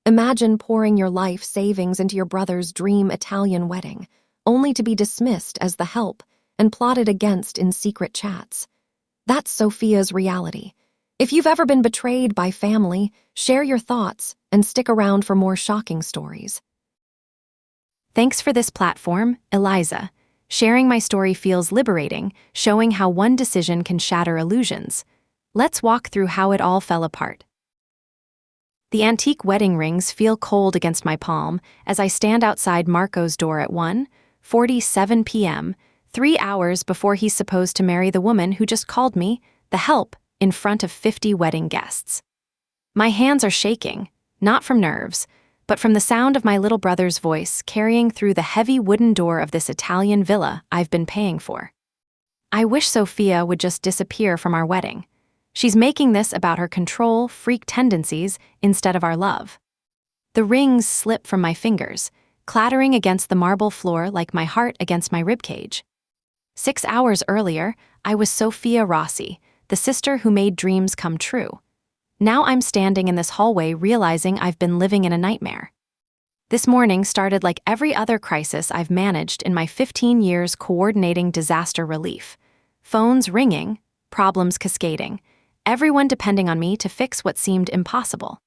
Imagine pouring your life savings into your brother's dream Italian wedding, only to be dismissed as the help and plotted against in secret chats. That's Sofia's reality. If you've ever been betrayed by family, share your thoughts and stick around for more shocking stories. Thanks for this platform, Eliza. Sharing my story feels liberating, showing how one decision can shatter illusions. Let's walk through how it all fell apart. The antique wedding rings feel cold against my palm as I stand outside Marco's door at 1:47 p.m., 3 hours before he's supposed to marry the woman who just called me the help in front of 50 wedding guests. My hands are shaking, not from nerves, but from the sound of my little brother's voice carrying through the heavy wooden door of this Italian villa I've been paying for. I wish Sofia would just disappear from our wedding. She's making this about her control, freak tendencies instead of our love. The rings slip from my fingers, clattering against the marble floor like my heart against my ribcage. 6 hours earlier, I was Sofia Rossi, the sister who made dreams come true. Now I'm standing in this hallway realizing I've been living in a nightmare. This morning started like every other crisis I've managed in my 15 years coordinating disaster relief. Phones ringing, problems cascading, everyone depending on me to fix what seemed impossible.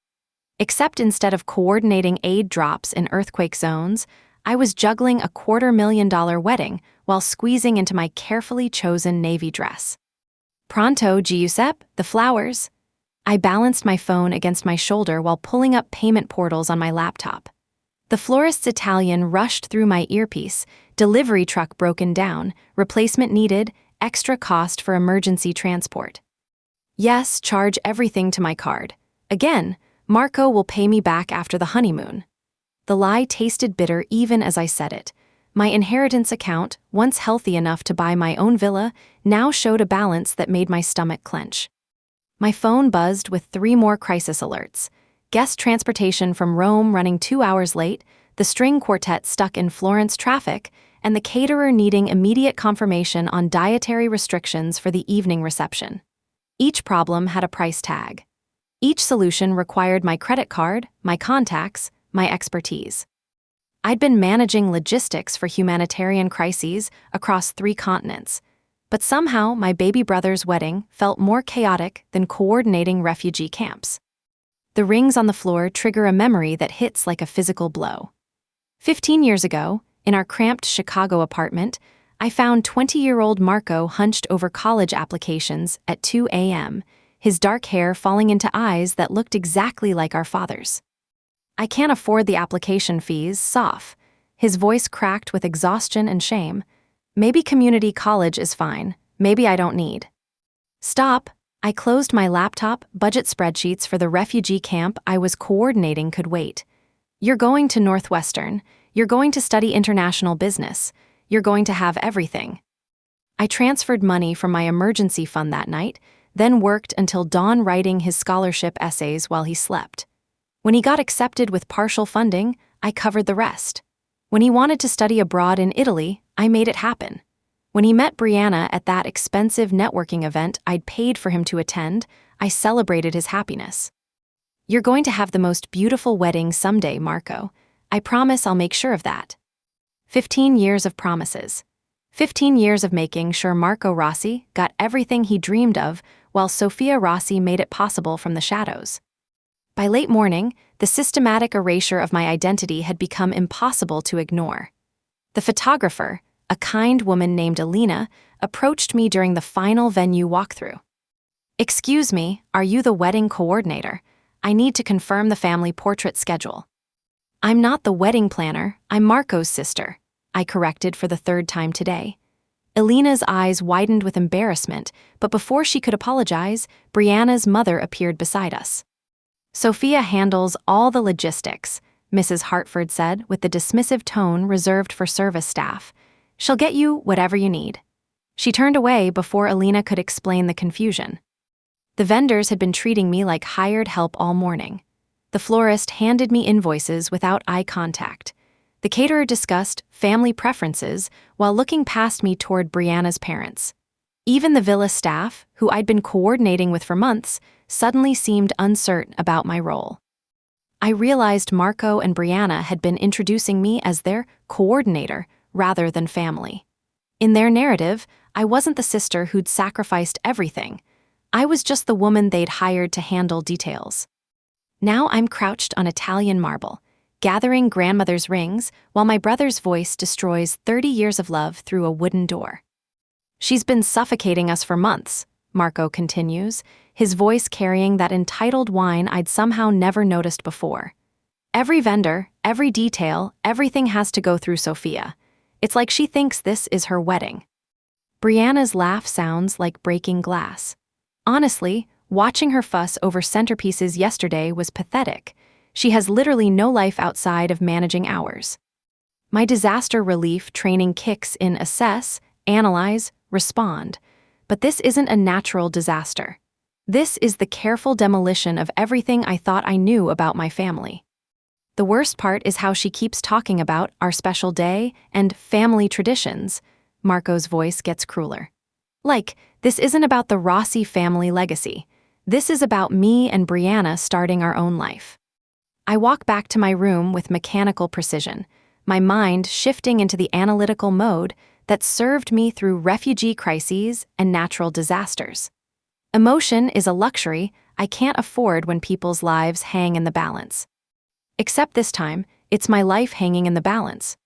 Except instead of coordinating aid drops in earthquake zones, I was juggling a $250,000 wedding while squeezing into my carefully chosen navy dress. Pronto, Giuseppe, the flowers. I balanced my phone against my shoulder while pulling up payment portals on my laptop. The florist's Italian rushed through my earpiece, delivery truck broken down, replacement needed, extra cost for emergency transport. Yes, charge everything to my card. Again, Marco will pay me back after the honeymoon. The lie tasted bitter even as I said it. My inheritance account, once healthy enough to buy my own villa, now showed a balance that made my stomach clench. My phone buzzed with 3 more crisis alerts. Guest transportation from Rome running 2 hours late, the string quartet stuck in Florence traffic, and the caterer needing immediate confirmation on dietary restrictions for the evening reception. Each problem had a price tag. Each solution required my credit card, my contacts, my expertise. I'd been managing logistics for humanitarian crises across 3 continents, but somehow my baby brother's wedding felt more chaotic than coordinating refugee camps. The rings on the floor trigger a memory that hits like a physical blow. 15 years ago, in our cramped Chicago apartment, I found 20-year-old Marco hunched over college applications at 2 a.m., his dark hair falling into eyes that looked exactly like our father's. I can't afford the application fees, Sof. His voice cracked with exhaustion and shame. Maybe community college is fine. Maybe I don't need. Stop. I closed my laptop. Budget spreadsheets for the refugee camp I was coordinating could wait. You're going to Northwestern. You're going to study international business. You're going to have everything. I transferred money from my emergency fund that night, then worked until dawn writing his scholarship essays while he slept. When he got accepted with partial funding, I covered the rest. When he wanted to study abroad in Italy, I made it happen. When he met Brianna at that expensive networking event I'd paid for him to attend, I celebrated his happiness. You're going to have the most beautiful wedding someday, Marco. I promise I'll make sure of that. 15 years of promises. 15 years of making sure Marco Rossi got everything he dreamed of while Sofia Rossi made it possible from the shadows. By late morning, the systematic erasure of my identity had become impossible to ignore. The photographer, a kind woman named Eliza, approached me during the final venue walkthrough. "Excuse me, are you the wedding coordinator? I need to confirm the family portrait schedule." "I'm not the wedding planner, I'm Marco's sister," I corrected for the 3rd time today. Eliza's eyes widened with embarrassment, but before she could apologize, Brianna's mother appeared beside us. "Sofia handles all the logistics," Mrs. Hartford said with the dismissive tone reserved for service staff. "She'll get you whatever you need." She turned away before Eliza could explain the confusion. The vendors had been treating me like hired help all morning. The florist handed me invoices without eye contact. The caterer discussed family preferences while looking past me toward Brianna's parents. Even the villa staff, who I'd been coordinating with for months, suddenly seemed uncertain about my role. I realized Marco and Brianna had been introducing me as their coordinator rather than family. In their narrative, I wasn't the sister who'd sacrificed everything. I was just the woman they'd hired to handle details. Now I'm crouched on Italian marble, gathering grandmother's rings while my brother's voice destroys 30 years of love through a wooden door. She's been suffocating us for months, Marco continues, his voice carrying that entitled whine I'd somehow never noticed before. Every vendor, every detail, everything has to go through Sofia. It's like she thinks this is her wedding. Brianna's laugh sounds like breaking glass. Honestly, watching her fuss over centerpieces yesterday was pathetic. She has literally no life outside of managing hours. My disaster relief training kicks in assess, analyze, respond. But this isn't a natural disaster. This is the careful demolition of everything I thought I knew about my family. The worst part is how she keeps talking about our special day and family traditions. Marco's voice gets crueler. Like, this isn't about the Rossi family legacy. This is about me and Brianna starting our own life. I walk back to my room with mechanical precision, my mind shifting into the analytical mode that served me through refugee crises and natural disasters. Emotion is a luxury I can't afford when people's lives hang in the balance. Except this time, it's my life hanging in the balance.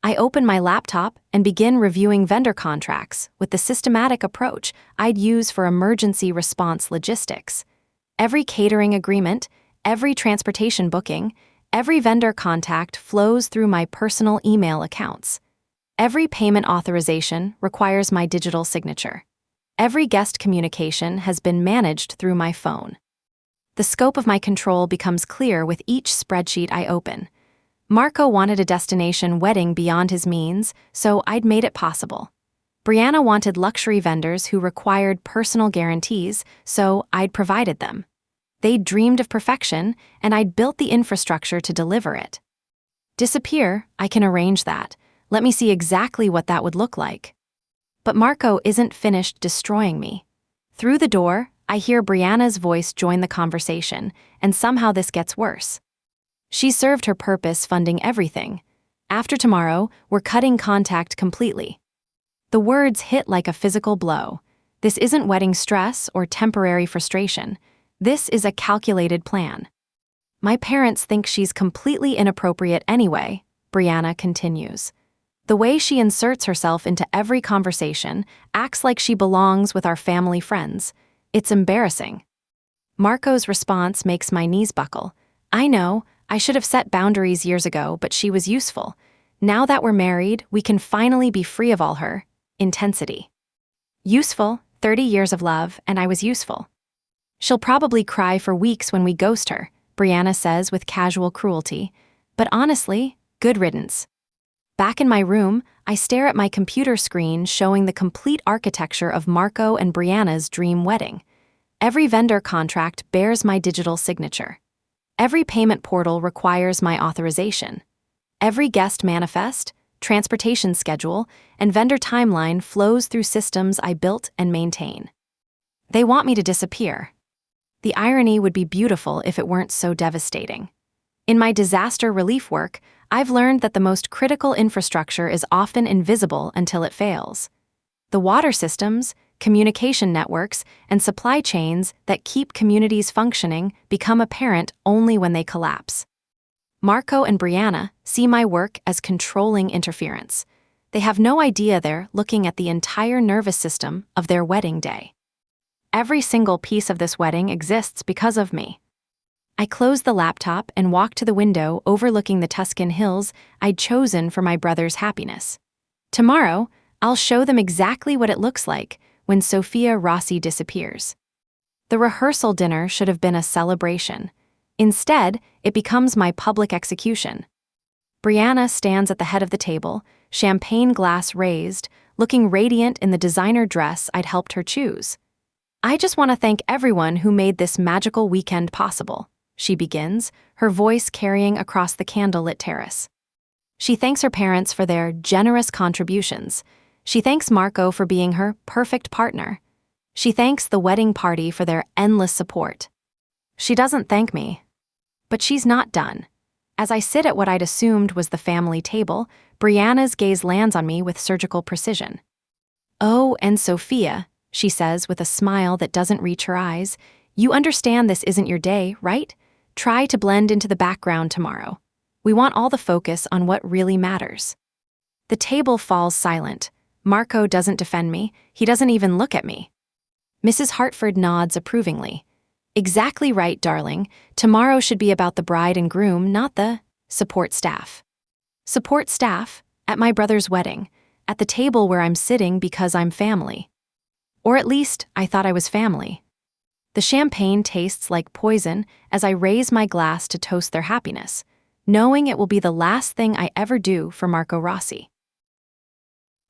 I open my laptop and begin reviewing vendor contracts with the systematic approach I'd use for emergency response logistics. Every catering agreement, every transportation booking, every vendor contact flows through my personal email accounts. Every payment authorization requires my digital signature. Every guest communication has been managed through my phone. The scope of my control becomes clear with each spreadsheet I open. Marco wanted a destination wedding beyond his means, so I'd made it possible. Brianna wanted luxury vendors who required personal guarantees, so I'd provided them. They'd dreamed of perfection, and I'd built the infrastructure to deliver it. Disappear, I can arrange that. Let me see exactly what that would look like. But Marco isn't finished destroying me. Through the door, I hear Brianna's voice join the conversation, and somehow this gets worse. She served her purpose funding everything. After tomorrow, we're cutting contact completely. The words hit like a physical blow. This isn't wedding stress or temporary frustration. This is a calculated plan. My parents think she's completely inappropriate anyway, Brianna continues. The way she inserts herself into every conversation, acts like she belongs with our family friends. It's embarrassing. Marco's response makes my knees buckle. I know, I should have set boundaries years ago, but she was useful. Now that we're married, we can finally be free of all her intensity. Useful, 30 years of love, and I was useful. She'll probably cry for weeks when we ghost her, Brianna says with casual cruelty. But honestly, good riddance. Back in my room, I stare at my computer screen showing the complete architecture of Marco and Brianna's dream wedding. Every vendor contract bears my digital signature. Every payment portal requires my authorization. Every guest manifest, transportation schedule, and vendor timeline flows through systems I built and maintain. They want me to disappear. The irony would be beautiful if it weren't so devastating. In my disaster relief work, I've learned that the most critical infrastructure is often invisible until it fails. The water systems, communication networks, and supply chains that keep communities functioning become apparent only when they collapse. Marco and Brianna see my work as controlling interference. They have no idea they're looking at the entire nervous system of their wedding day. Every single piece of this wedding exists because of me. I close the laptop and walk to the window overlooking the Tuscan hills I'd chosen for my brother's happiness. Tomorrow, I'll show them exactly what it looks like when Sofia Rossi disappears. The rehearsal dinner should have been a celebration. Instead, it becomes my public execution. Brianna stands at the head of the table, champagne glass raised, looking radiant in the designer dress I'd helped her choose. I just want to thank everyone who made this magical weekend possible, she begins, her voice carrying across the candlelit terrace. She thanks her parents for their generous contributions. She thanks Marco for being her perfect partner. She thanks the wedding party for their endless support. She doesn't thank me. But she's not done. As I sit at what I'd assumed was the family table, Brianna's gaze lands on me with surgical precision. "Oh, and Sofia," she says with a smile that doesn't reach her eyes, "you understand this isn't your day, right? Try to blend into the background tomorrow. We want all the focus on what really matters." The table falls silent. Marco doesn't defend me. He doesn't even look at me. Mrs. Hartford nods approvingly. "Exactly right, darling. Tomorrow should be about the bride and groom, not the support staff." Support staff? At my brother's wedding. At the table where I'm sitting because I'm family. Or at least, I thought I was family. The champagne tastes like poison as I raise my glass to toast their happiness, knowing it will be the last thing I ever do for Marco Rossi.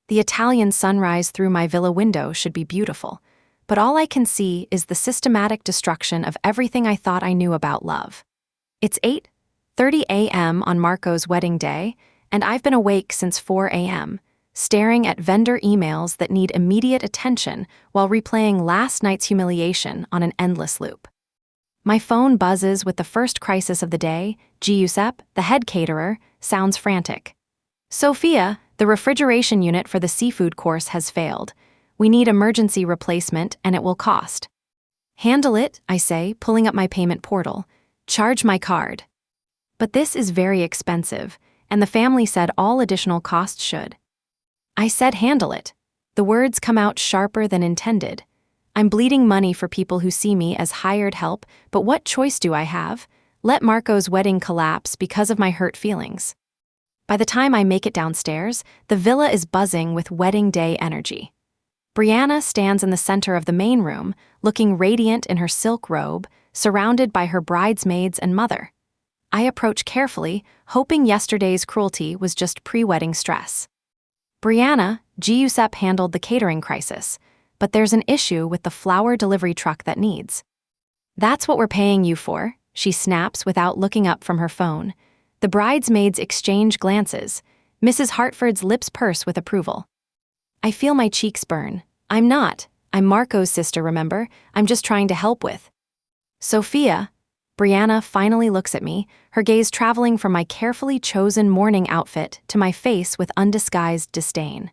The Italian sunrise through my villa window should be beautiful, but all I can see is the systematic destruction of everything I thought I knew about love. It's 8:30 a.m. on Marco's wedding day, and I've been awake since 4 a.m., staring at vendor emails that need immediate attention while replaying last night's humiliation on an endless loop. My phone buzzes with the first crisis of the day. Giuseppe, the head caterer, sounds frantic. "Sofia, the refrigeration unit for the seafood course has failed. We need emergency replacement and it will cost." "Handle it," I say, pulling up my payment portal. "Charge my card." But this is very expensive, and the family said all additional costs should. I said handle it. The words come out sharper than intended. I'm bleeding money for people who see me as hired help, but what choice do I have? Let Marco's wedding collapse because of my hurt feelings. By the time I make it downstairs, the villa is buzzing with wedding day energy. Brianna stands in the center of the main room, looking radiant in her silk robe, surrounded by her bridesmaids and mother. I approach carefully, hoping yesterday's cruelty was just pre-wedding stress. "Brianna, Giuseppe handled the catering crisis, but there's an issue with the flower delivery truck that needs." "That's what we're paying you for," she snaps without looking up from her phone. The bridesmaids exchange glances. Mrs. Hartford's lips purse with approval. I feel my cheeks burn. I'm Marco's sister, remember? I'm just trying to help with. "Sofia." Brianna finally looks at me, her gaze traveling from my carefully chosen morning outfit to my face with undisguised disdain.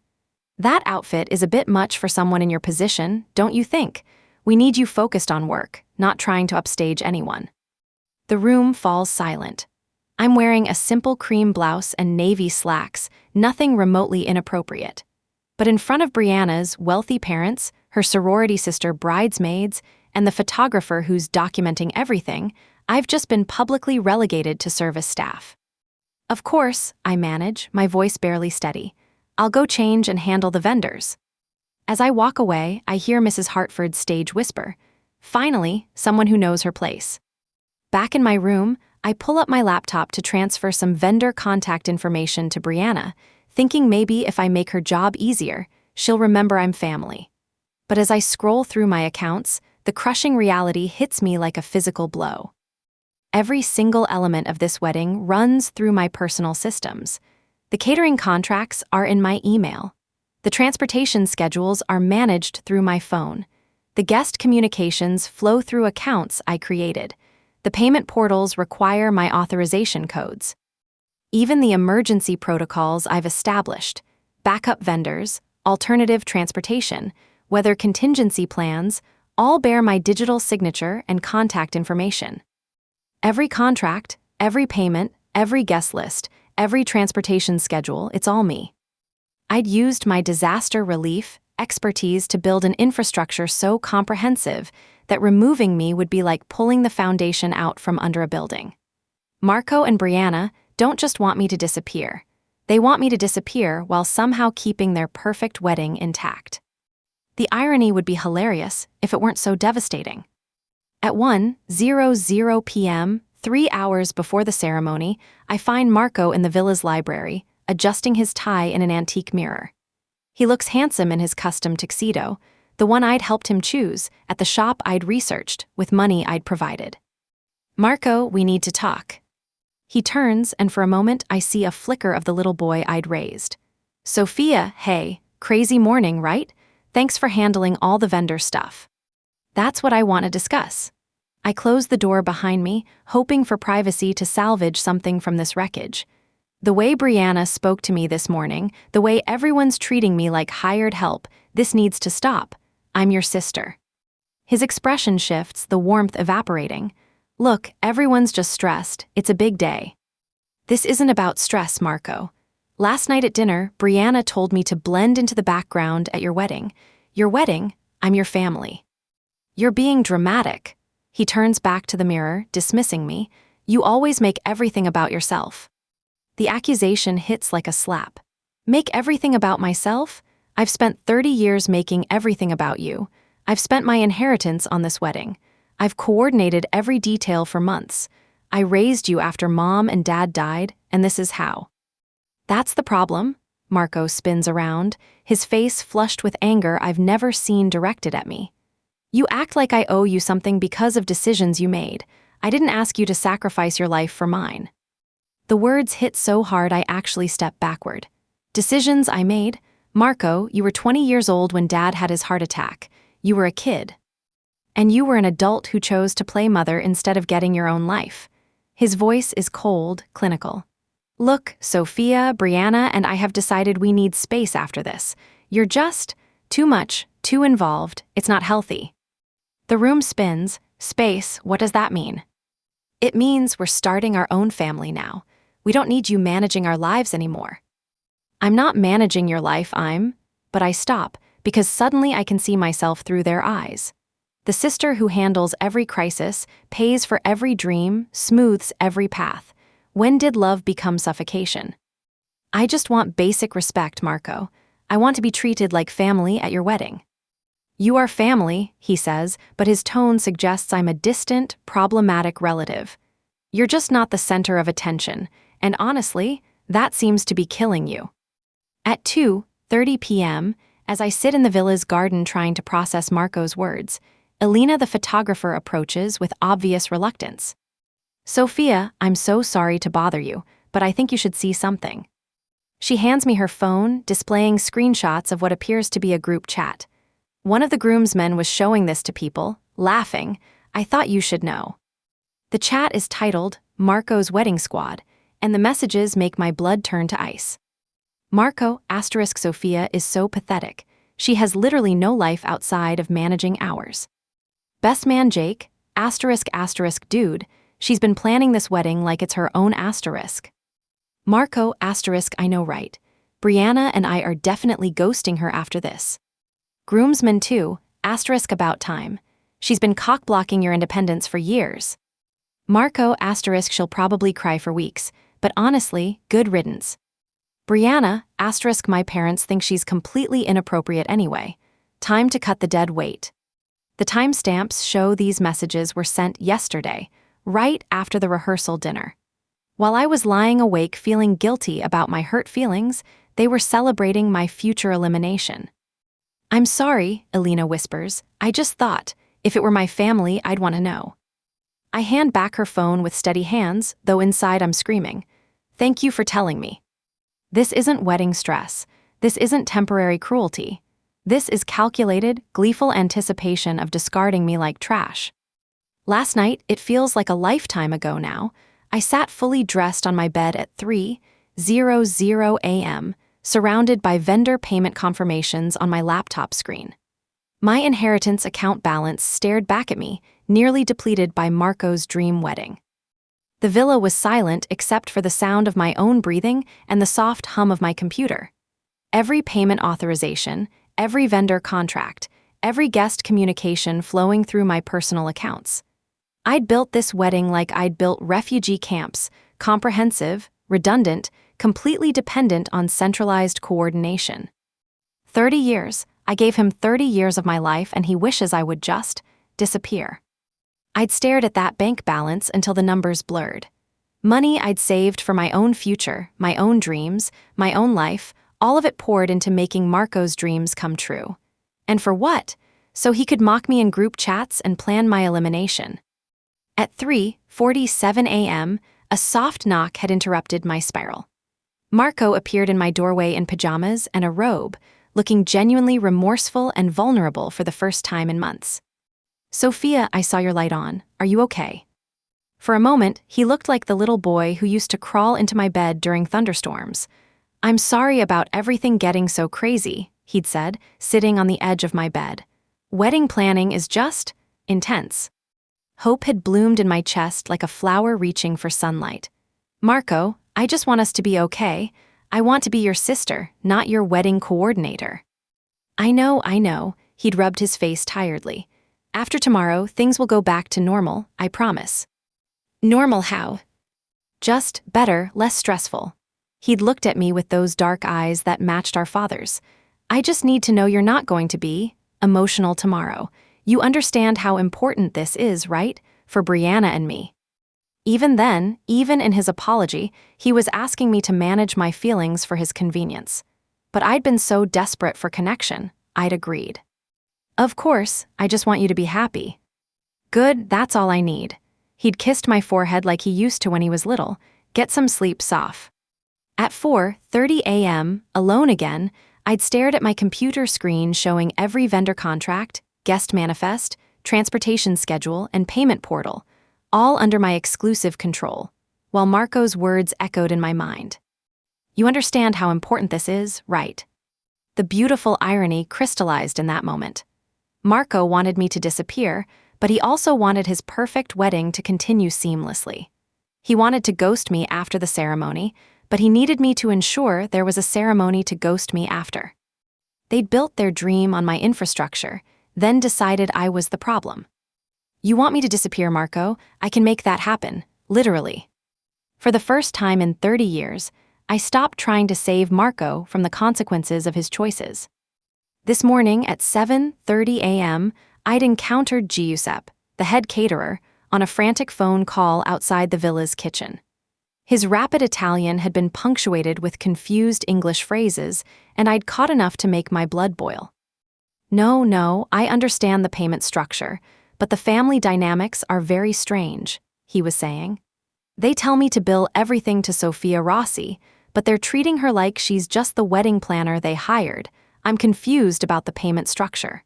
"That outfit is a bit much for someone in your position, don't you think? We need you focused on work, not trying to upstage anyone." The room falls silent. I'm wearing a simple cream blouse and navy slacks, nothing remotely inappropriate. But in front of Brianna's wealthy parents, her sorority sister bridesmaids, and the photographer who's documenting everything, I've just been publicly relegated to service staff. "Of course," I manage, my voice barely steady. "I'll go change and handle the vendors." As I walk away, I hear Mrs. Hartford's stage whisper, "Finally, someone who knows her place." Back in my room, I pull up my laptop to transfer some vendor contact information to Brianna, thinking maybe if I make her job easier, she'll remember I'm family. But as I scroll through my accounts, the crushing reality hits me like a physical blow. Every single element of this wedding runs through my personal systems. The catering contracts are in my email. The transportation schedules are managed through my phone. The guest communications flow through accounts I created. The payment portals require my authorization codes. Even the emergency protocols I've established, backup vendors, alternative transportation, weather contingency plans, all bear my digital signature and contact information. Every contract, every payment, every guest list, every transportation schedule, it's all me. I'd used my disaster relief expertise to build an infrastructure so comprehensive that removing me would be like pulling the foundation out from under a building. Marco and Brianna don't just want me to disappear. They want me to disappear while somehow keeping their perfect wedding intact. The irony would be hilarious if it weren't so devastating. At 1:00 p.m., 3 hours before the ceremony, I find Marco in the villa's library, adjusting his tie in an antique mirror. He looks handsome in his custom tuxedo, the one I'd helped him choose at the shop I'd researched with money I'd provided. "Marco, we need to talk." He turns, and for a moment I see a flicker of the little boy I'd raised. "Sofia, hey, crazy morning, right? Thanks for handling all the vendor stuff." "That's what I want to discuss." I closed the door behind me, hoping for privacy to salvage something from this wreckage. The way Brianna spoke to me this morning, the way everyone's treating me like hired help, this needs to stop. I'm your sister. His expression shifts, the warmth evaporating. Look, everyone's just stressed. It's a big day. This isn't about stress, Marco. Last night at dinner, Brianna told me to blend into the background at your wedding. Your wedding? I'm your family. You're being dramatic. He turns back to the mirror, dismissing me. You always make everything about yourself. The accusation hits like a slap. Make everything about myself? I've spent 30 years making everything about you. I've spent my inheritance on this wedding. I've coordinated every detail for months. I raised you after Mom and Dad died, and this is how. That's the problem. Marco spins around, his face flushed with anger I've never seen directed at me. You act like I owe you something because of decisions you made. I didn't ask you to sacrifice your life for mine. The words hit so hard I actually stepped backward. Decisions I made? Marco, you were 20 years old when Dad had his heart attack. You were a kid. And you were an adult who chose to play mother instead of getting your own life. His voice is cold, clinical. Look, Sofia, Brianna, and I have decided we need space after this. You're just too much, too involved. It's not healthy. The room spins. Space, what does that mean? It means we're starting our own family now. We don't need you managing our lives anymore. I'm not managing your life, but I stop, because suddenly I can see myself through their eyes. The sister who handles every crisis, pays for every dream, smooths every path. When did love become suffocation? I just want basic respect, Marco. I want to be treated like family at your wedding. You are family, he says, but his tone suggests I'm a distant, problematic relative. You're just not the center of attention, and honestly, that seems to be killing you. At 2:30 p.m., as I sit in the villa's garden trying to process Marco's words, Elena the photographer approaches with obvious reluctance. Sofia, I'm so sorry to bother you, but I think you should see something. She hands me her phone, displaying screenshots of what appears to be a group chat. One of the groomsmen was showing this to people, laughing. I thought you should know. The chat is titled, Marco's Wedding Squad, and the messages make my blood turn to ice. Marco * Sofia is so pathetic. She has literally no life outside of managing ours. Best man Jake, **, dude, she's been planning this wedding like it's her own asterisk. Marco **, I know right. Brianna and I are definitely ghosting her after this. Groomsman 2, * about time. She's been cock-blocking your independence for years. Marco * she'll probably cry for weeks, but honestly, good riddance. Brianna * my parents think she's completely inappropriate anyway. Time to cut the dead weight. The timestamps show these messages were sent yesterday, right after the rehearsal dinner. While I was lying awake feeling guilty about my hurt feelings, they were celebrating my future elimination. I'm sorry, Elena whispers. I just thought, if it were my family, I'd want to know. I hand back her phone with steady hands, though inside I'm screaming. Thank you for telling me. This isn't wedding stress. This isn't temporary cruelty. This is calculated, gleeful anticipation of discarding me like trash. Last night, it feels like a lifetime ago now, I sat fully dressed on my bed at 3:00 a.m., surrounded by vendor payment confirmations on my laptop screen. My inheritance account balance stared back at me, nearly depleted by Marco's dream wedding. The villa was silent except for the sound of my own breathing and the soft hum of my computer. Every payment authorization, every vendor contract, every guest communication flowing through my personal accounts. I'd built this wedding like I'd built refugee camps, comprehensive, redundant, completely dependent on centralized coordination. 30 years, I gave him 30 years of my life and he wishes I would just disappear. I'd stared at that bank balance until the numbers blurred. Money I'd saved for my own future, my own dreams, my own life, all of it poured into making Marco's dreams come true. And for what? So he could mock me in group chats and plan my elimination. At 3:47 a.m., a soft knock had interrupted my spiral. Marco appeared in my doorway in pajamas and a robe, looking genuinely remorseful and vulnerable for the first time in months. Sofia, I saw your light on. Are you okay? For a moment, he looked like the little boy who used to crawl into my bed during thunderstorms. I'm sorry about everything getting so crazy, he'd said, sitting on the edge of my bed. Wedding planning is just intense. Hope had bloomed in my chest like a flower reaching for sunlight. Marco, I just want us to be okay. I want to be your sister, not your wedding coordinator. I know, he'd rubbed his face tiredly. After tomorrow, things will go back to normal, I promise. Normal how? Just better, less stressful. He'd looked at me with those dark eyes that matched our father's. I just need to know you're not going to be emotional tomorrow. You understand how important this is, right? For Brianna and me. Even then, even in his apology, he was asking me to manage my feelings for his convenience. But I'd been so desperate for connection, I'd agreed. Of course, I just want you to be happy. Good, that's all I need. He'd kissed my forehead like he used to when he was little. Get some sleep, Sof. At 4:30 a.m., alone again, I'd stared at my computer screen showing every vendor contract, guest manifest, transportation schedule, and payment portal, all under my exclusive control, while Marco's words echoed in my mind. You understand how important this is, right? The beautiful irony crystallized in that moment. Marco wanted me to disappear, but he also wanted his perfect wedding to continue seamlessly. He wanted to ghost me after the ceremony, but he needed me to ensure there was a ceremony to ghost me after. They'd built their dream on my infrastructure, then decided I was the problem. You want me to disappear, Marco? I can make that happen, literally. For the first time in 30 years, I stopped trying to save Marco from the consequences of his choices. This morning at 7:30 a.m., I'd encountered Giuseppe, the head caterer, on a frantic phone call outside the villa's kitchen. His rapid Italian had been punctuated with confused English phrases, and I'd caught enough to make my blood boil. No, I understand the payment structure, but the family dynamics are very strange, he was saying. They tell me to bill everything to Sofia Rossi, but they're treating her like she's just the wedding planner they hired. I'm confused about the payment structure.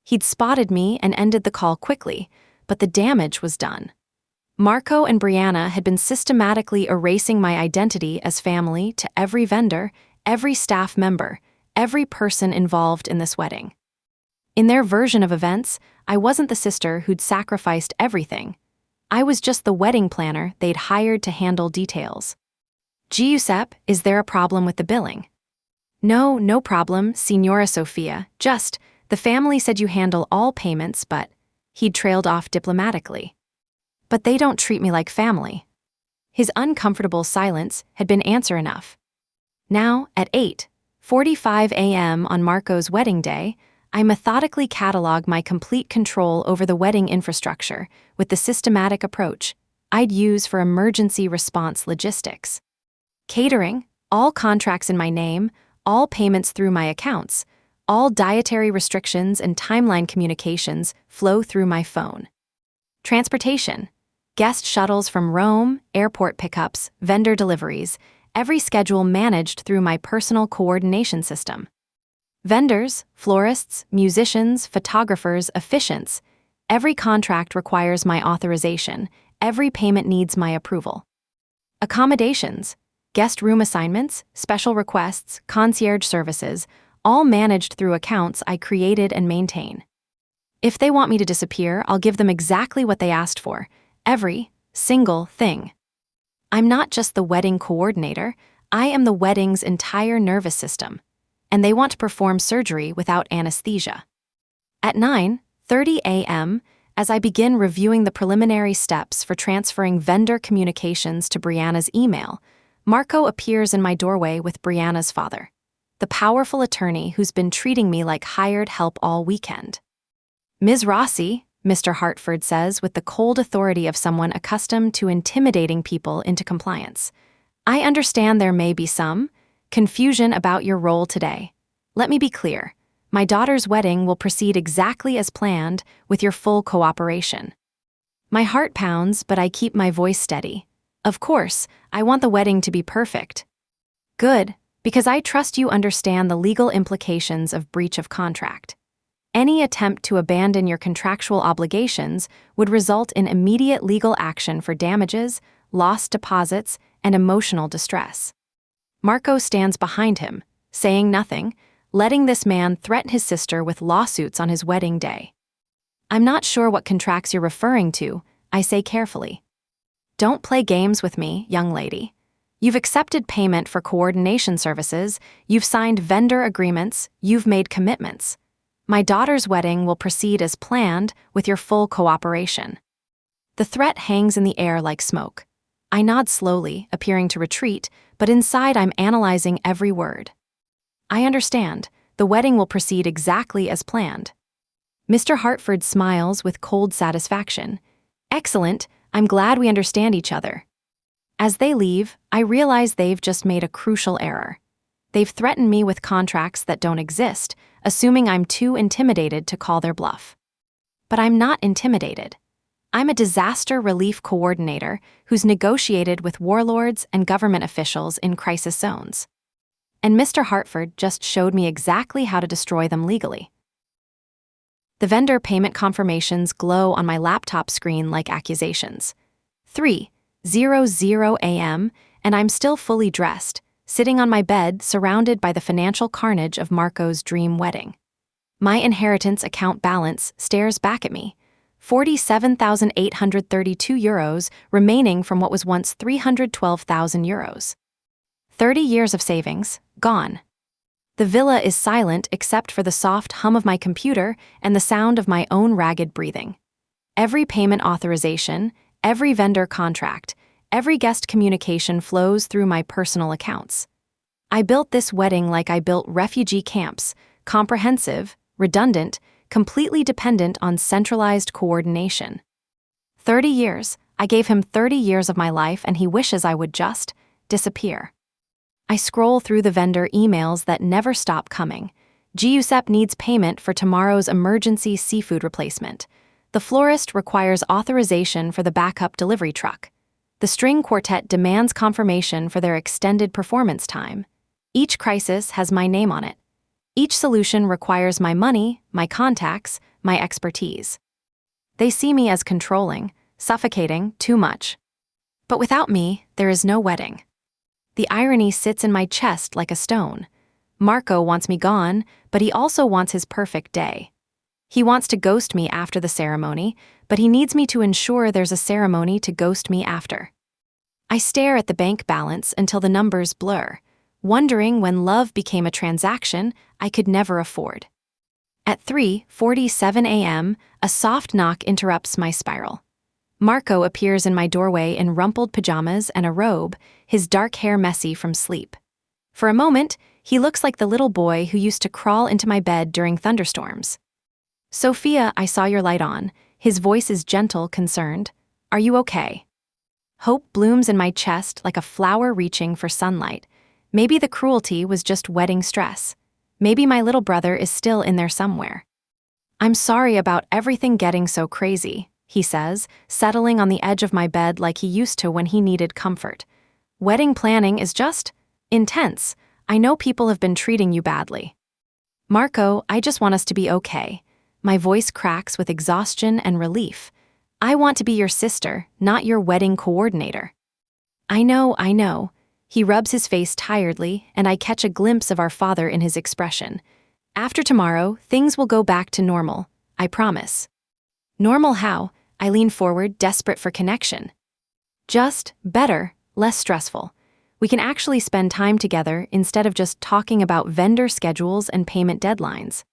He'd spotted me and ended the call quickly, but the damage was done. Marco and Brianna had been systematically erasing my identity as family to every vendor, every staff member, every person involved in this wedding. In their version of events, I wasn't the sister who'd sacrificed everything. I was just the wedding planner they'd hired to handle details. Giuseppe, is there a problem with the billing? No problem, Signora Sofia, just, the family said you handle all payments, but he'd trailed off diplomatically. But they don't treat me like family. His uncomfortable silence had been answer enough. Now, at 8:45 a.m. on Marco's wedding day, I methodically catalog my complete control over the wedding infrastructure with the systematic approach I'd use for emergency response logistics. Catering, all contracts in my name, all payments through my accounts, all dietary restrictions and timeline communications flow through my phone. Transportation, guest shuttles from Rome, airport pickups, vendor deliveries, every schedule managed through my personal coordination system. Vendors, florists, musicians, photographers, officiants, every contract requires my authorization, every payment needs my approval. Accommodations, guest room assignments, special requests, concierge services, all managed through accounts I created and maintain. If they want me to disappear, I'll give them exactly what they asked for, every single thing. I'm not just the wedding coordinator, I am the wedding's entire nervous system, and they want to perform surgery without anesthesia. At 9:30 a.m., as I begin reviewing the preliminary steps for transferring vendor communications to Brianna's email, Marco appears in my doorway with Brianna's father, the powerful attorney who's been treating me like hired help all weekend. Ms. Rossi, Mr. Hartford says with the cold authority of someone accustomed to intimidating people into compliance, I understand there may be some confusion about your role today. Let me be clear. My daughter's wedding will proceed exactly as planned with your full cooperation. My heart pounds, but I keep my voice steady. Of course, I want the wedding to be perfect. Good, because I trust you understand the legal implications of breach of contract. Any attempt to abandon your contractual obligations would result in immediate legal action for damages, lost deposits, and emotional distress. Marco stands behind him, saying nothing, letting this man threaten his sister with lawsuits on his wedding day. I'm not sure what contracts you're referring to, I say carefully. Don't play games with me, young lady. You've accepted payment for coordination services, you've signed vendor agreements, you've made commitments. My daughter's wedding will proceed as planned with your full cooperation. The threat hangs in the air like smoke. I nod slowly, appearing to retreat, but inside I'm analyzing every word. I understand. The wedding will proceed exactly as planned. Mr. Hartford smiles with cold satisfaction. Excellent, I'm glad we understand each other. As they leave, I realize they've just made a crucial error. They've threatened me with contracts that don't exist, assuming I'm too intimidated to call their bluff. But I'm not intimidated. I'm a disaster relief coordinator who's negotiated with warlords and government officials in crisis zones. And Mr. Hartford just showed me exactly how to destroy them legally. The vendor payment confirmations glow on my laptop screen like accusations. 3:00 a.m., and I'm still fully dressed, sitting on my bed surrounded by the financial carnage of Marco's dream wedding. My inheritance account balance stares back at me, 47,832 euros remaining from what was once 312,000 euros. 30 years of savings, gone. The villa is silent except for the soft hum of my computer and the sound of my own ragged breathing. Every payment authorization, every vendor contract, every guest communication flows through my personal accounts. I built this wedding like I built refugee camps, comprehensive, redundant, completely dependent on centralized coordination. 30 years, I gave him 30 years of my life and he wishes I would just disappear. I scroll through the vendor emails that never stop coming. Giuseppe needs payment for tomorrow's emergency seafood replacement. The florist requires authorization for the backup delivery truck. The string quartet demands confirmation for their extended performance time. Each crisis has my name on it. Each solution requires my money, my contacts, my expertise. They see me as controlling, suffocating, too much. But without me, there is no wedding. The irony sits in my chest like a stone. Marco wants me gone, but he also wants his perfect day. He wants to ghost me after the ceremony, but he needs me to ensure there's a ceremony to ghost me after. I stare at the bank balance until the numbers blur, wondering when love became a transaction I could never afford. At 3:47 a.m., a soft knock interrupts my spiral. Marco appears in my doorway in rumpled pajamas and a robe, his dark hair messy from sleep. For a moment, he looks like the little boy who used to crawl into my bed during thunderstorms. Sofia, I saw your light on. His voice is gentle, concerned. Are you okay? Hope blooms in my chest like a flower reaching for sunlight. Maybe the cruelty was just wedding stress. Maybe my little brother is still in there somewhere. I'm sorry about everything getting so crazy, he says, settling on the edge of my bed like he used to when he needed comfort. Wedding planning is just intense. I know people have been treating you badly. Marco, I just want us to be okay. My voice cracks with exhaustion and relief. I want to be your sister, not your wedding coordinator. I know. He rubs his face tiredly, and I catch a glimpse of our father in his expression. After tomorrow, things will go back to normal, I promise. Normal how? I lean forward, desperate for connection. Just better, less stressful. We can actually spend time together instead of just talking about vendor schedules and payment deadlines.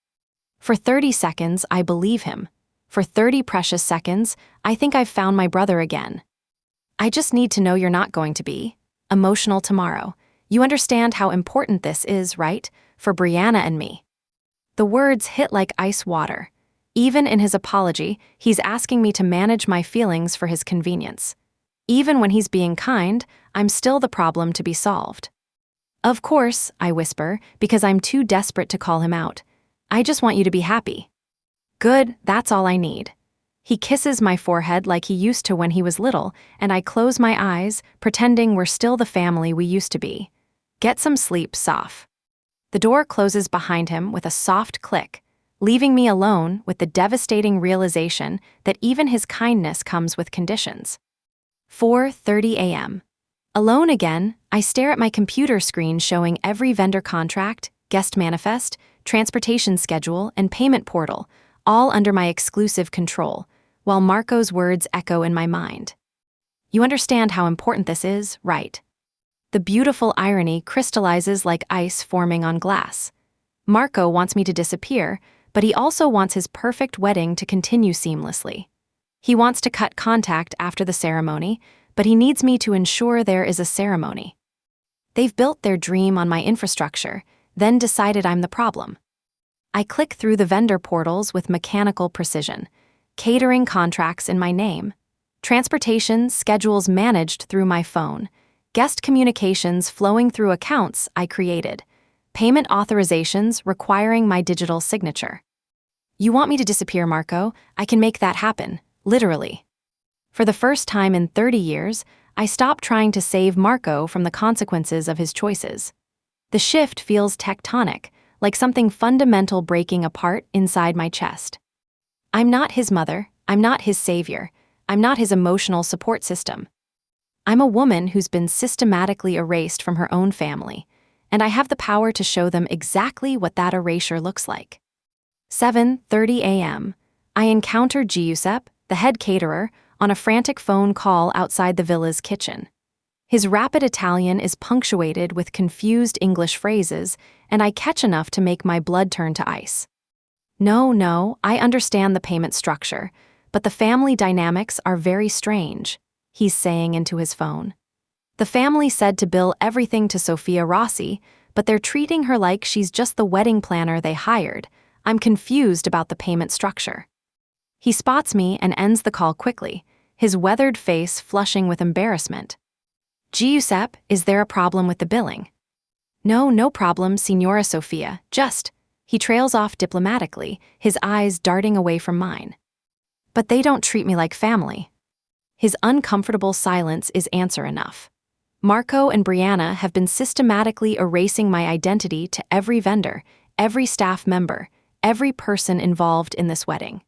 For 30 seconds, I believe him. For 30 precious seconds, I think I've found my brother again. I just need to know you're not going to be emotional tomorrow. You understand how important this is, right? For Brianna and me. The words hit like ice water. Even in his apology, he's asking me to manage my feelings for his convenience. Even when he's being kind, I'm still the problem to be solved. Of course, I whisper, because I'm too desperate to call him out. I just want you to be happy. Good, that's all I need. He kisses my forehead like he used to when he was little, and I close my eyes, pretending we're still the family we used to be. Get some sleep, Soph. The door closes behind him with a soft click, leaving me alone with the devastating realization that even his kindness comes with conditions. 4:30 a.m. Alone again, I stare at my computer screen showing every vendor contract, guest manifest, transportation schedule, and payment portal, all under my exclusive control, while Marco's words echo in my mind. You understand how important this is, right? The beautiful irony crystallizes like ice forming on glass. Marco wants me to disappear, but he also wants his perfect wedding to continue seamlessly. He wants to cut contact after the ceremony, but he needs me to ensure there is a ceremony. They've built their dream on my infrastructure, then decided I'm the problem. I click through the vendor portals with mechanical precision, catering contracts in my name, transportation schedules managed through my phone, guest communications flowing through accounts I created, payment authorizations requiring my digital signature. You want me to disappear, Marco? I can make that happen, literally. For the first time in 30 years, I stopped trying to save Marco from the consequences of his choices. The shift feels tectonic, like something fundamental breaking apart inside my chest. I'm not his mother, I'm not his savior, I'm not his emotional support system. I'm a woman who's been systematically erased from her own family, and I have the power to show them exactly what that erasure looks like. 7:30 a.m. I encounter Giuseppe, the head caterer, on a frantic phone call outside the villa's kitchen. His rapid Italian is punctuated with confused English phrases, and I catch enough to make my blood turn to ice. No, I understand the payment structure, but the family dynamics are very strange, he's saying into his phone. The family said to bill everything to Sofia Rossi, but they're treating her like she's just the wedding planner they hired. I'm confused about the payment structure. He spots me and ends the call quickly, his weathered face flushing with embarrassment. Giuseppe, is there a problem with the billing? No problem, Signora Sofia, just. He trails off diplomatically, his eyes darting away from mine. But they don't treat me like family. His uncomfortable silence is answer enough. Marco and Brianna have been systematically erasing my identity to every vendor, every staff member, every person involved in this wedding.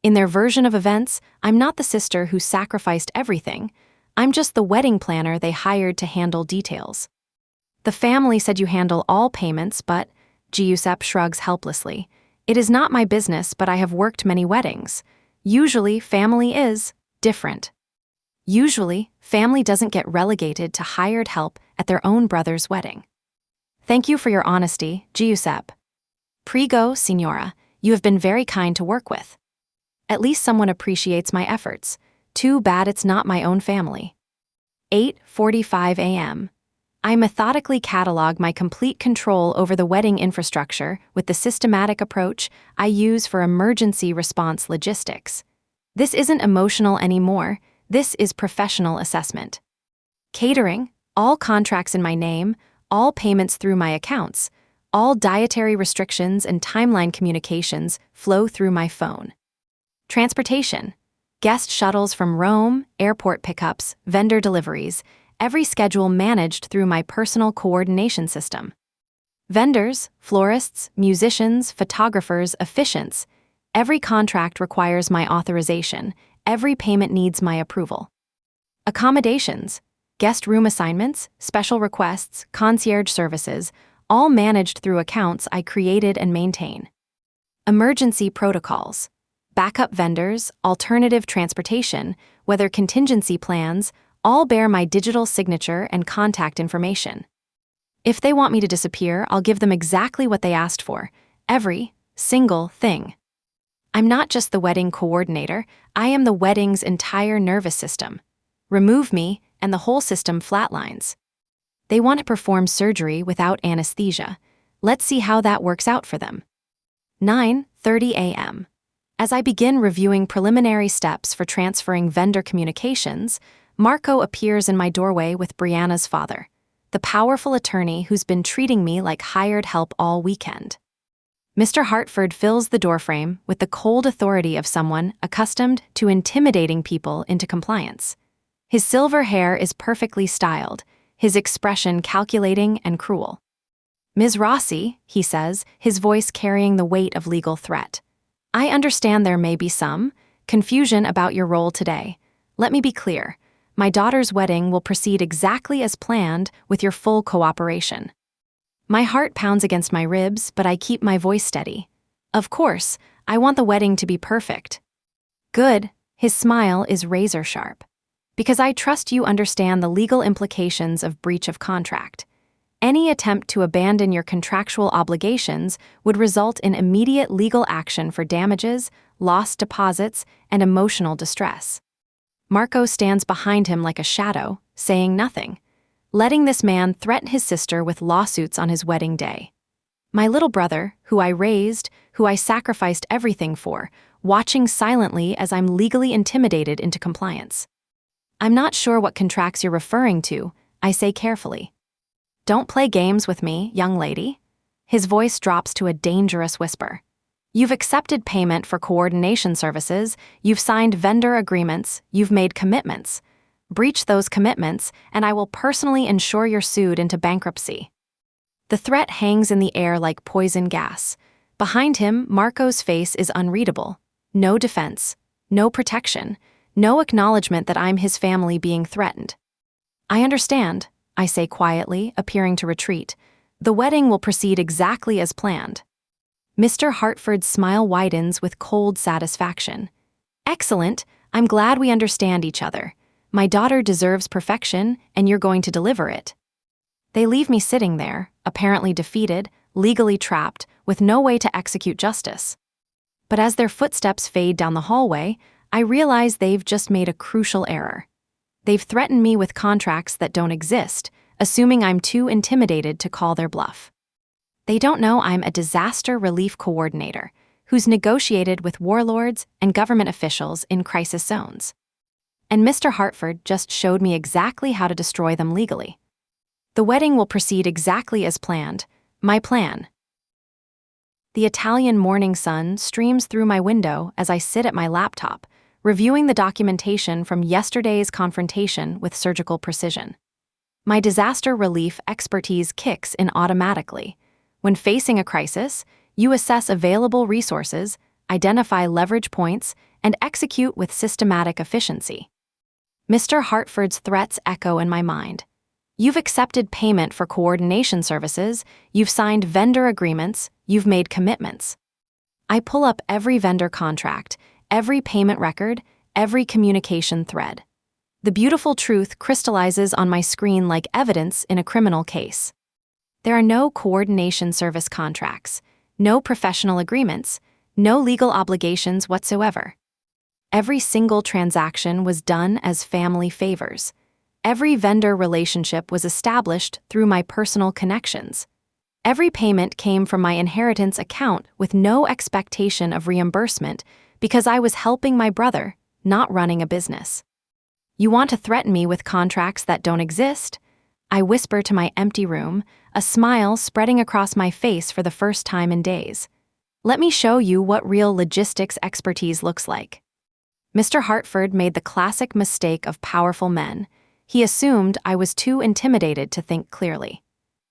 In their version of events, I'm not the sister who sacrificed everything. I'm just the wedding planner they hired to handle details. The family said you handle all payments, but, Giuseppe shrugs helplessly, it is not my business, but I have worked many weddings. Usually, family is different. Usually, family doesn't get relegated to hired help at their own brother's wedding. Thank you for your honesty, Giuseppe. Prego, Signora, you have been very kind to work with. At least someone appreciates my efforts. Too bad it's not my own family. 8:45 a.m. I methodically catalog my complete control over the wedding infrastructure with the systematic approach I use for emergency response logistics. This isn't emotional anymore, this is professional assessment. Catering, all contracts in my name, all payments through my accounts, all dietary restrictions and timeline communications flow through my phone. Transportation, guest shuttles from Rome, airport pickups, vendor deliveries, every schedule managed through my personal coordination system. Vendors, florists, musicians, photographers, officiants, every contract requires my authorization, every payment needs my approval. Accommodations, guest room assignments, special requests, concierge services, all managed through accounts I created and maintain. Emergency protocols, backup vendors, alternative transportation, weather contingency plans, all bear my digital signature and contact information. If they want me to disappear, I'll give them exactly what they asked for, every single thing. I'm not just the wedding coordinator, I am the wedding's entire nervous system. Remove me, and the whole system flatlines. They want to perform surgery without anesthesia. Let's see how that works out for them. 9:30 a.m. As I begin reviewing preliminary steps for transferring vendor communications, Marco appears in my doorway with Brianna's father, the powerful attorney who's been treating me like hired help all weekend. Mr. Hartford fills the doorframe with the cold authority of someone accustomed to intimidating people into compliance. His silver hair is perfectly styled, his expression calculating and cruel. Ms. Rossi, he says, his voice carrying the weight of legal threat. I understand there may be some confusion about your role today. Let me be clear. My daughter's wedding will proceed exactly as planned with your full cooperation. My heart pounds against my ribs, but I keep my voice steady. Of course, I want the wedding to be perfect. Good. His smile is razor sharp. Because I trust you understand the legal implications of breach of contract. Any attempt to abandon your contractual obligations would result in immediate legal action for damages, lost deposits, and emotional distress. Marco stands behind him like a shadow, saying nothing, letting this man threaten his sister with lawsuits on his wedding day. My little brother, who I raised, who I sacrificed everything for, watching silently as I'm legally intimidated into compliance. I'm not sure what contracts you're referring to, I say carefully. Don't play games with me, young lady. His voice drops to a dangerous whisper. You've accepted payment for coordination services, you've signed vendor agreements, you've made commitments. Breach those commitments, and I will personally ensure you're sued into bankruptcy. The threat hangs in the air like poison gas. Behind him, Marco's face is unreadable. No defense, no protection, no acknowledgement that I'm his family being threatened. I understand, I say quietly, appearing to retreat. The wedding will proceed exactly as planned. Mr. Hartford's smile widens with cold satisfaction. Excellent, I'm glad we understand each other. My daughter deserves perfection, and you're going to deliver it. They leave me sitting there, apparently defeated, legally trapped, with no way to execute justice. But as their footsteps fade down the hallway, I realize they've just made a crucial error. They've threatened me with contracts that don't exist, assuming I'm too intimidated to call their bluff. They don't know I'm a disaster relief coordinator who's negotiated with warlords and government officials in crisis zones. And Mr. Hartford just showed me exactly how to destroy them legally. The wedding will proceed exactly as planned, my plan. The Italian morning sun streams through my window as I sit at my laptop, reviewing the documentation from yesterday's confrontation with surgical precision. My disaster relief expertise kicks in automatically. When facing a crisis, you assess available resources, identify leverage points, and execute with systematic efficiency. Mr. Hartford's threats echo in my mind. You've accepted payment for coordination services, you've signed vendor agreements, you've made commitments. I pull up every vendor contract, every payment record, every communication thread. The beautiful truth crystallizes on my screen like evidence in a criminal case. There are no coordination service contracts, no professional agreements, no legal obligations whatsoever. Every single transaction was done as family favors. Every vendor relationship was established through my personal connections. Every payment came from my inheritance account with no expectation of reimbursement because I was helping my brother, not running a business. You want to threaten me with contracts that don't exist? I whisper to my empty room, a smile spreading across my face for the first time in days. Let me show you what real logistics expertise looks like. Mr. Hartford made the classic mistake of powerful men. He assumed I was too intimidated to think clearly.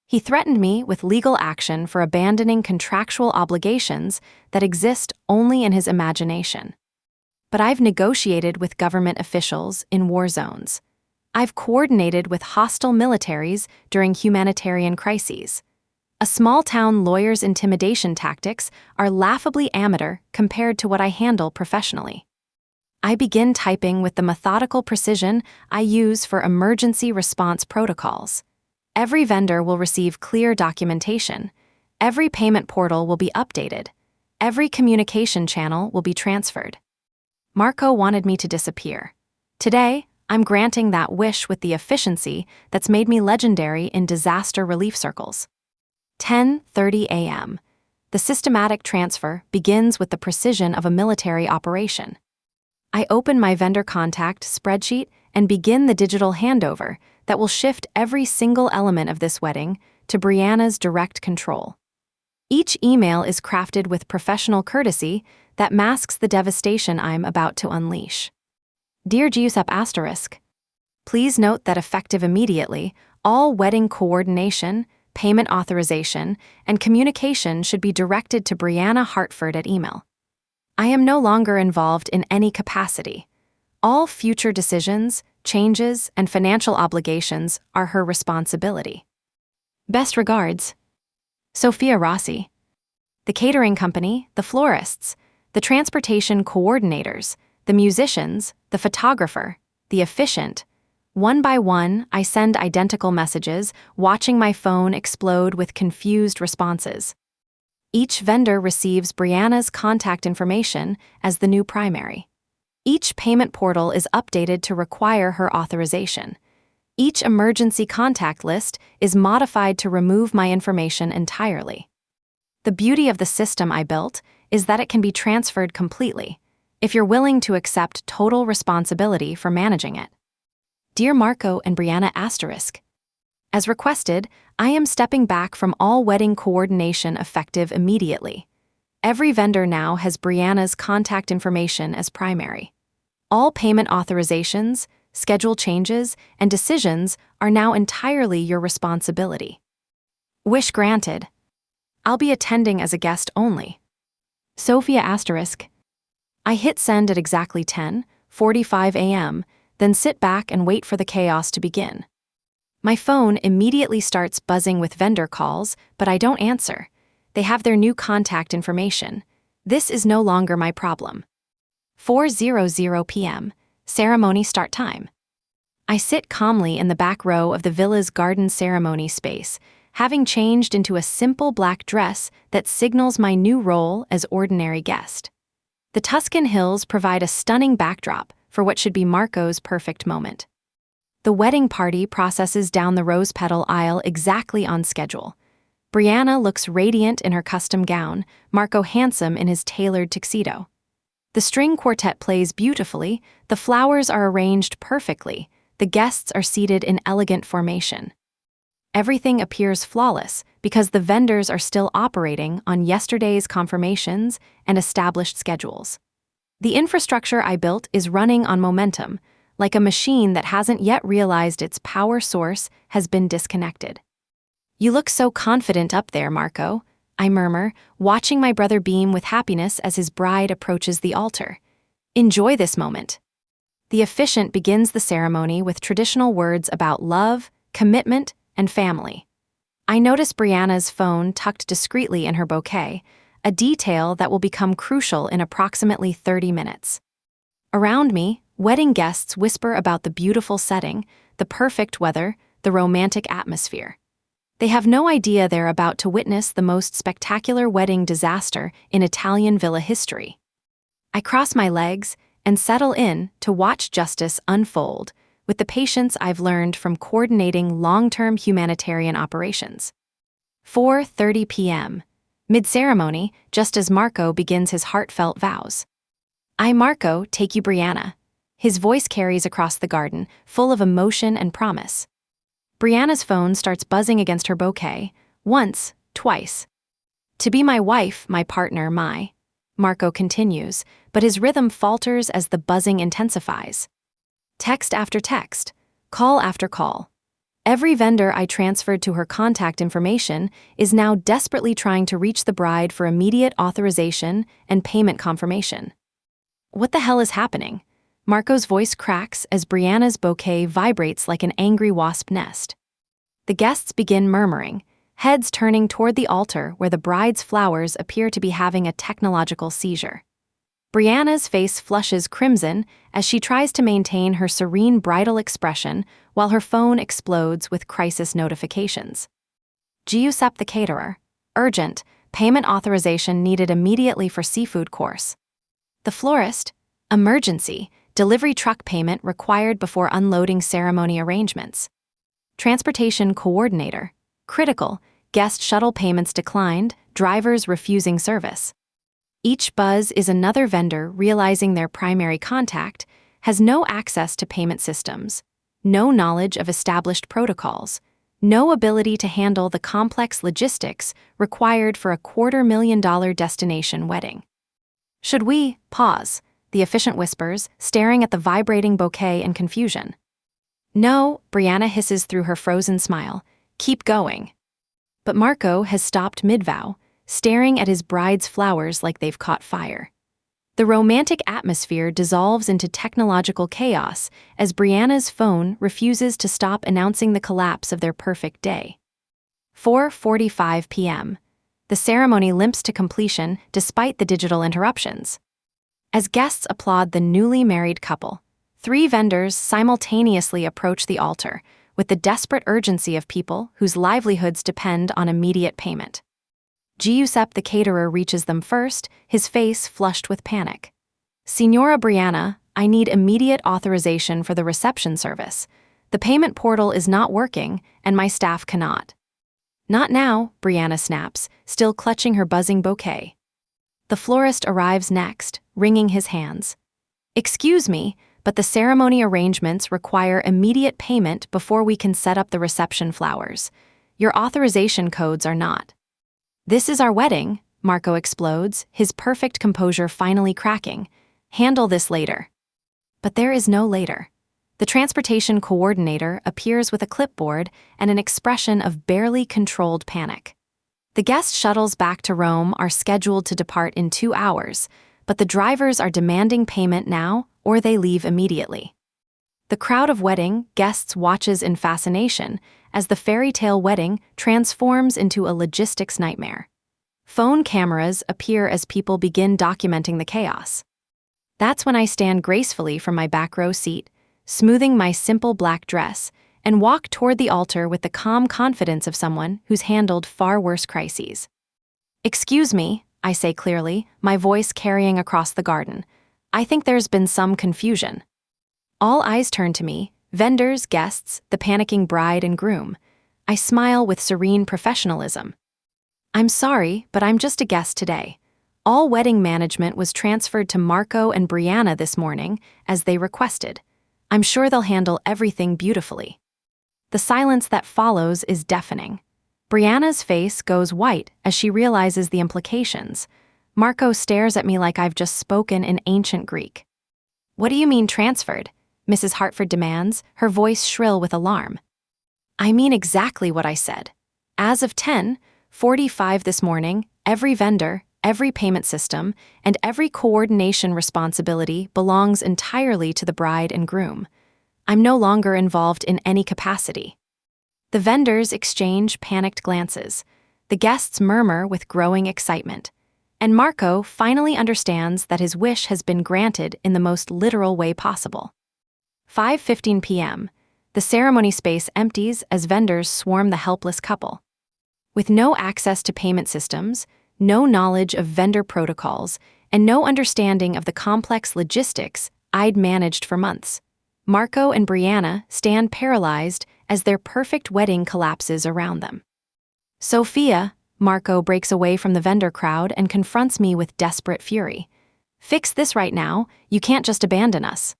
He threatened me with legal action for abandoning contractual obligations that exist only in his imagination. But I've negotiated with government officials in war zones. I've coordinated with hostile militaries during humanitarian crises. A small-town lawyer's intimidation tactics are laughably amateur compared to what I handle professionally. I begin typing with the methodical precision I use for emergency response protocols. Every vendor will receive clear documentation. Every payment portal will be updated. Every communication channel will be transferred. Marco wanted me to disappear. Today, I'm granting that wish with the efficiency that's made me legendary in disaster relief circles. 10:30 a.m. The systematic transfer begins with the precision of a military operation. I open my vendor contact spreadsheet and begin the digital handover that will shift every single element of this wedding to Brianna's direct control. Each email is crafted with professional courtesy that masks the devastation I'm about to unleash. Dear Giuseppe**, please note that effective immediately, all wedding coordination, payment authorization, and communication should be directed to Brianna Hartford at email. I am no longer involved in any capacity. All future decisions, changes, and financial obligations are her responsibility. Best regards, Sofia Rossi. The catering company, the florists, the transportation coordinators, the musicians, the photographer, the officiant. One by one, I send identical messages, watching my phone explode with confused responses. Each vendor receives Brianna's contact information as the new primary. Each payment portal is updated to require her authorization. Each emergency contact list is modified to remove my information entirely. The beauty of the system I built is that it can be transferred completely, if you're willing to accept total responsibility for managing it. Dear Marco and Brianna **. As requested, I am stepping back from all wedding coordination effective immediately. Every vendor now has Brianna's contact information as primary. All payment authorizations, schedule changes, and decisions are now entirely your responsibility. Wish granted. I'll be attending as a guest only. Sofia **. I hit send at exactly 10:45 a.m., then sit back and wait for the chaos to begin. My phone immediately starts buzzing with vendor calls, but I don't answer. They have their new contact information. This is no longer my problem. 4:00 p.m., ceremony start time. I sit calmly in the back row of the villa's garden ceremony space, having changed into a simple black dress that signals my new role as ordinary guest. The Tuscan hills provide a stunning backdrop for what should be Marco's perfect moment. The wedding party processes down the rose petal aisle exactly on schedule. Brianna looks radiant in her custom gown, Marco handsome in his tailored tuxedo. The string quartet plays beautifully, the flowers are arranged perfectly, the guests are seated in elegant formation. Everything appears flawless because the vendors are still operating on yesterday's confirmations and established schedules. The infrastructure I built is running on momentum, like a machine that hasn't yet realized its power source has been disconnected. You look so confident up there, Marco, I murmur, watching my brother beam with happiness as his bride approaches the altar. Enjoy this moment. The officiant begins the ceremony with traditional words about love, commitment, and family. I notice Brianna's phone tucked discreetly in her bouquet, a detail that will become crucial in approximately 30 minutes. Around me, wedding guests whisper about the beautiful setting, the perfect weather, the romantic atmosphere. They have no idea they're about to witness the most spectacular wedding disaster in Italian villa history. I cross my legs and settle in to watch justice unfold with the patience I've learned from coordinating long-term humanitarian operations. 4:30 p.m. Mid-ceremony, just as Marco begins his heartfelt vows. I, Marco, take you Brianna. His voice carries across the garden, full of emotion and promise. Brianna's phone starts buzzing against her bouquet, once, twice. To be my wife, my partner, my. Marco continues, but his rhythm falters as the buzzing intensifies. Text after text, call after call. Every vendor I transferred to her contact information is now desperately trying to reach the bride for immediate authorization and payment confirmation. What the hell is happening? Marco's voice cracks as Brianna's bouquet vibrates like an angry wasp nest. The guests begin murmuring, heads turning toward the altar where the bride's flowers appear to be having a technological seizure. Brianna's face flushes crimson as she tries to maintain her serene bridal expression while her phone explodes with crisis notifications. Giuseppe the caterer. Urgent. Payment authorization needed immediately for seafood course. The florist. Emergency. Delivery truck payment required before unloading ceremony arrangements. Transportation coordinator. Critical. Guest shuttle payments declined, drivers refusing service. Each buzz is another vendor realizing their primary contact has no access to payment systems, no knowledge of established protocols, no ability to handle the complex logistics required for a $250,000 destination wedding. Should we pause? The officiant whispers, staring at the vibrating bouquet in confusion. No, Brianna hisses through her frozen smile. Keep going. But Marco has stopped mid-vow, staring at his bride's flowers like they've caught fire. The romantic atmosphere dissolves into technological chaos as Brianna's phone refuses to stop announcing the collapse of their perfect day. 4:45 p.m. The ceremony limps to completion despite the digital interruptions. As guests applaud the newly married couple, 3 vendors simultaneously approach the altar with the desperate urgency of people whose livelihoods depend on immediate payment. Giuseppe the caterer reaches them first, his face flushed with panic. "Signora Brianna, I need immediate authorization for the reception service. The payment portal is not working, and my staff cannot." "Not now," Brianna snaps, still clutching her buzzing bouquet. The florist arrives next, wringing his hands. "Excuse me, but the ceremony arrangements require immediate payment before we can set up the reception flowers. Your authorization codes are not." "This is our wedding," Marco explodes, his perfect composure finally cracking. "Handle this later." But there is no later. The transportation coordinator appears with a clipboard and an expression of barely controlled panic. The guest shuttles back to Rome are scheduled to depart in 2 hours, but the drivers are demanding payment now or they leave immediately. The crowd of wedding guests watches in fascination as the fairy tale wedding transforms into a logistics nightmare. Phone cameras appear as people begin documenting the chaos. That's when I stand gracefully from my back row seat, smoothing my simple black dress, and walk toward the altar with the calm confidence of someone who's handled far worse crises. "Excuse me," I say clearly, my voice carrying across the garden. "I think there's been some confusion." All eyes turn to me, vendors, guests, the panicking bride and groom. I smile with serene professionalism. "I'm sorry, but I'm just a guest today. All wedding management was transferred to Marco and Brianna this morning, as they requested. I'm sure they'll handle everything beautifully." The silence that follows is deafening. Brianna's face goes white as she realizes the implications. Marco stares at me like I've just spoken in ancient Greek. "What do you mean transferred?" Mrs. Hartford demands, her voice shrill with alarm. "I mean exactly what I said. As of 10:45 this morning, every vendor, every payment system, and every coordination responsibility belongs entirely to the bride and groom. I'm no longer involved in any capacity." The vendors exchange panicked glances. The guests murmur with growing excitement. And Marco finally understands that his wish has been granted in the most literal way possible. 5:15 p.m. The ceremony space empties as vendors swarm the helpless couple. With no access to payment systems, no knowledge of vendor protocols, and no understanding of the complex logistics I'd managed for months, Marco and Brianna stand paralyzed as their perfect wedding collapses around them. "Sofia," Marco breaks away from the vendor crowd and confronts me with desperate fury. "Fix this right now, you can't just abandon us."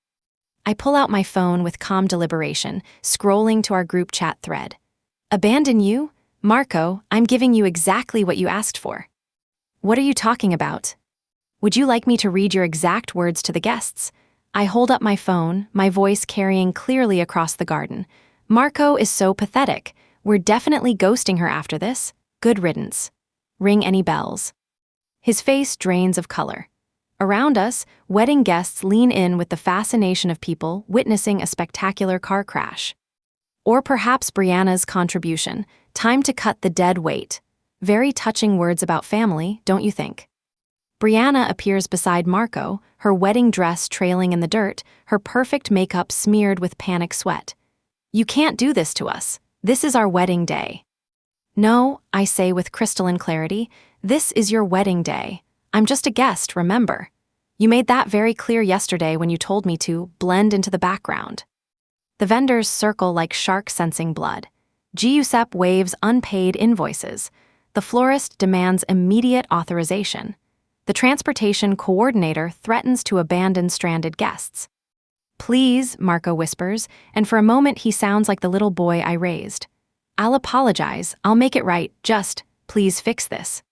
I pull out my phone with calm deliberation, scrolling to our group chat thread. "Abandon you? Marco, I'm giving you exactly what you asked for." "What are you talking about? Would you like me to read your exact words to the guests?" I hold up my phone, my voice carrying clearly across the garden. "Marco is so pathetic. We're definitely ghosting her after this. Good riddance. Ring any bells." His face drains of color. Around us, wedding guests lean in with the fascination of people witnessing a spectacular car crash. Or perhaps Brianna's contribution, time to cut the dead weight. Very touching words about family, don't you think? Brianna appears beside Marco, her wedding dress trailing in the dirt, her perfect makeup smeared with panic sweat. "You can't do this to us. This is our wedding day." "No," I say with crystalline clarity, "this is your wedding day. I'm just a guest, remember? You made that very clear yesterday when you told me to blend into the background." The vendors circle like sharks sensing blood. Giuseppe waves unpaid invoices. The florist demands immediate authorization. The transportation coordinator threatens to abandon stranded guests. "Please," Marco whispers, and for a moment he sounds like the little boy I raised. "I'll apologize, I'll make it right, just, please fix this."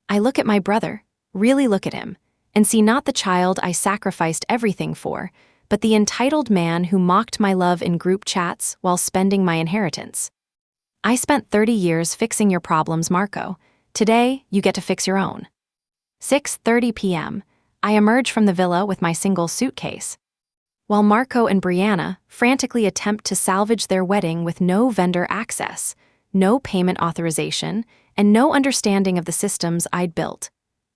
I look at my brother, really look at him, and see not the child I sacrificed everything for, but the entitled man who mocked my love in group chats while spending my inheritance. "I spent 30 years fixing your problems, Marco. Today, you get to fix your own." 6:30 p.m. I emerge from the villa with my single suitcase, while Marco and Brianna frantically attempt to salvage their wedding with no vendor access, no payment authorization, and no understanding of the systems I'd built.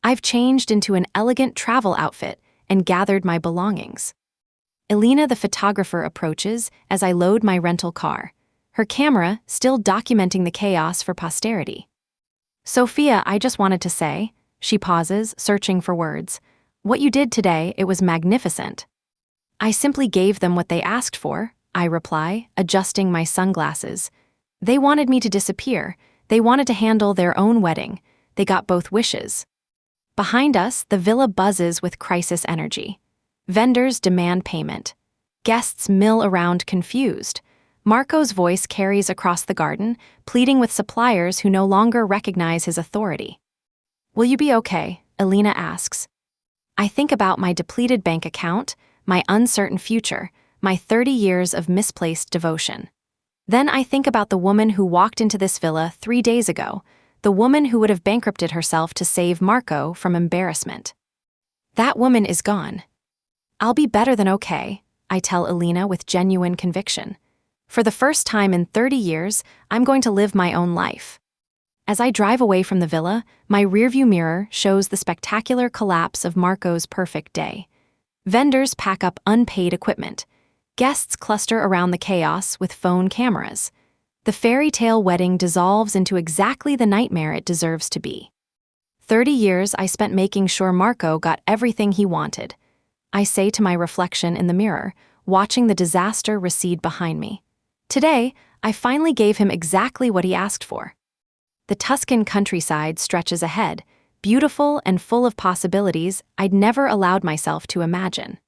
I've changed into an elegant travel outfit and gathered my belongings. Elena, the photographer, approaches as I load my rental car, her camera still documenting the chaos for posterity. Sofia, I just wanted to say, she pauses, searching for words. What you did today, it was magnificent. I simply gave them what they asked for, I reply, adjusting my sunglasses. They wanted me to disappear. They wanted to handle their own wedding. They got both wishes. Behind us, the villa buzzes with crisis energy. Vendors demand payment. Guests mill around confused. Marco's voice carries across the garden, pleading with suppliers who no longer recognize his authority. Will you be okay? Elena asks. I think about my depleted bank account, my uncertain future, my 30 years of misplaced devotion. Then I think about the woman who walked into this villa 3 days ago, the woman who would have bankrupted herself to save Marco from embarrassment. That woman is gone. I'll be better than okay, I tell Elena with genuine conviction. For the first time in 30 years, I'm going to live my own life. As I drive away from the villa, my rearview mirror shows the spectacular collapse of Marco's perfect day. Vendors pack up unpaid equipment. Guests cluster around the chaos with phone cameras. The fairy tale wedding dissolves into exactly the nightmare it deserves to be. 30 years I spent making sure Marco got everything he wanted. I say to my reflection in the mirror, watching the disaster recede behind me. Today, I finally gave him exactly what he asked for. The Tuscan countryside stretches ahead, beautiful and full of possibilities I'd never allowed myself to imagine.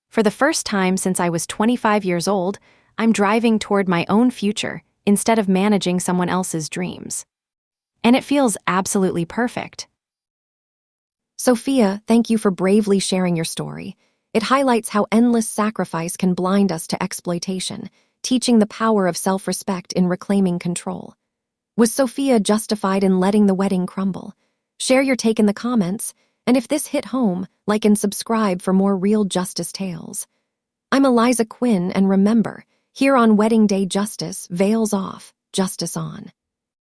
For the first time since I was 25 years old, I'm driving toward my own future instead of managing someone else's dreams. And it feels absolutely perfect. Sofia, thank you for bravely sharing your story. It highlights how endless sacrifice can blind us to exploitation, teaching the power of self-respect in reclaiming control. Was Sofia justified in letting the wedding crumble? Share your take in the comments, and if this hit home, like and subscribe for more real justice tales. I'm Eliza Quinn, and remember, here on Wedding Day Justice, veils off, justice on.